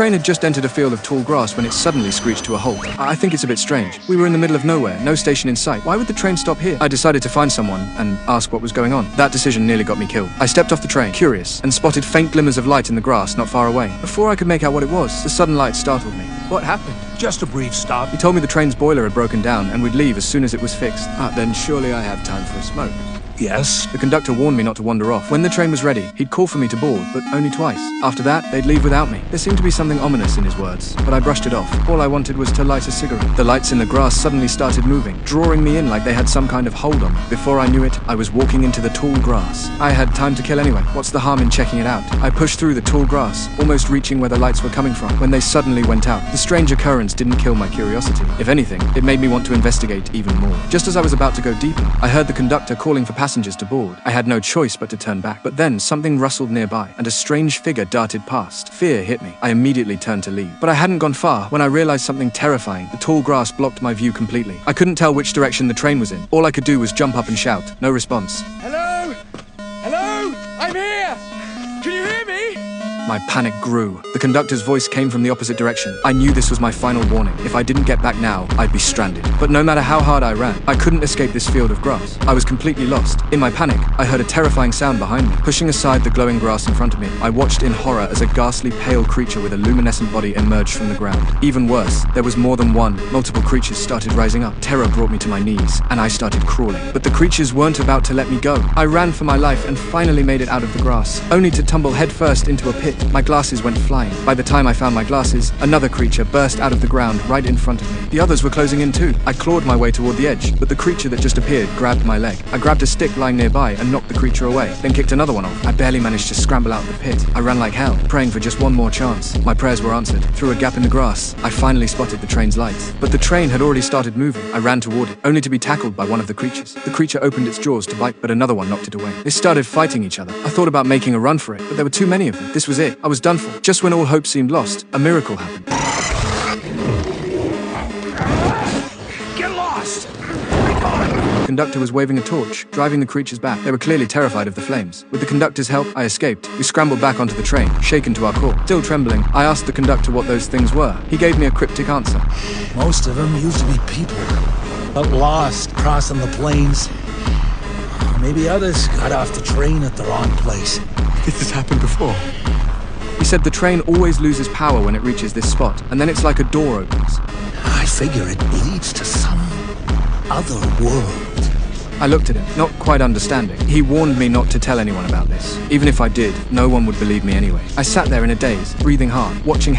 train had just entered a field of tall grass when it suddenly screeched to a halt. I think it's a bit strange. We were in the middle of nowhere, no station in sight. Why would the train stop here? I decided to find someone and ask what was going on. That decision nearly got me killed. I stepped off the train, curious, and spotted faint glimmers of light in the grass not far away. Before I could make out what it was, the sudden light startled me. What happened? Just a brief stop. He told me the train's boiler had broken down and we'd leave as soon as it was fixed. Then surely I have time for a smoke. Yes? The conductor warned me not to wander off. When the train was ready, he'd call for me to board, but only twice. After that, they'd leave without me. There seemed to be something ominous in his words, but I brushed it off. All I wanted was to light a cigarette. The lights in the grass suddenly started moving, drawing me in like they had some kind of hold on me. Before I knew it, I was walking into the tall grass. I had time to kill anyway. What's the harm in checking it out? I pushed through the tall grass, almost reaching where the lights were coming from, when they suddenly went out. The strange occurrence didn't kill my curiosity. If anything, it made me want to investigate even more. Just as I was about to go deeper, I heard the conductor calling for passengers to board. I had no choice but to turn back. But then something rustled nearby, and a strange figure darted past. Fear hit me. I immediately turned to leave. But I hadn't gone far when I realized something terrifying. The tall grass blocked my view completely. I couldn't tell which direction the train was in. All I could do was jump up and shout. No response. Hello? Hello? I'm here! Can you hear me? My panic grew. The conductor's voice came from the opposite direction. I knew this was my final warning. If I didn't get back now, I'd be stranded. But no matter how hard I ran, I couldn't escape this field of grass. I was completely lost. In my panic, I heard a terrifying sound behind me. Pushing aside the glowing grass in front of me, I watched in horror as a ghastly pale creature with a luminescent body emerged from the ground. Even worse, there was more than one. Multiple creatures started rising up. Terror brought me to my knees, and I started crawling. But the creatures weren't about to let me go. I ran for my life and finally made it out of the grass, only to tumble headfirst into a pit. My glasses went flying. By the time I found my glasses, another creature burst out of the ground right in front of me. The others were closing in too. I clawed my way toward the edge, but the creature that just appeared grabbed my leg. I grabbed a stick lying nearby and knocked the creature away, then kicked another one off. I barely managed to scramble out of the pit. I ran like hell, praying for just one more chance. My prayers were answered. Through a gap in the grass, I finally spotted the train's lights. But the train had already started moving. I ran toward it, only to be tackled by one of the creatures. The creature opened its jaws to bite, but another one knocked it away. They started fighting each other. I thought about making a run for it, but there were too many of them. This was it. I was done for. Just when all hope seemed lost, a miracle happened. Get lost! The conductor was waving a torch, driving the creatures back. They were clearly terrified of the flames. With the conductor's help, I escaped. We scrambled back onto the train, shaken to our core. Still trembling, I asked the conductor what those things were. He gave me a cryptic answer. Most of them used to be people, but lost crossing the plains. Maybe others got off the train at the wrong place. This has happened before. He said the train always loses power when it reaches this spot, and then it's like a door opens. I figure it leads to some other world. I looked at him, not quite understanding. He warned me not to tell anyone about this. Even if I did, no one would believe me anyway. I sat there in a daze, breathing hard, watching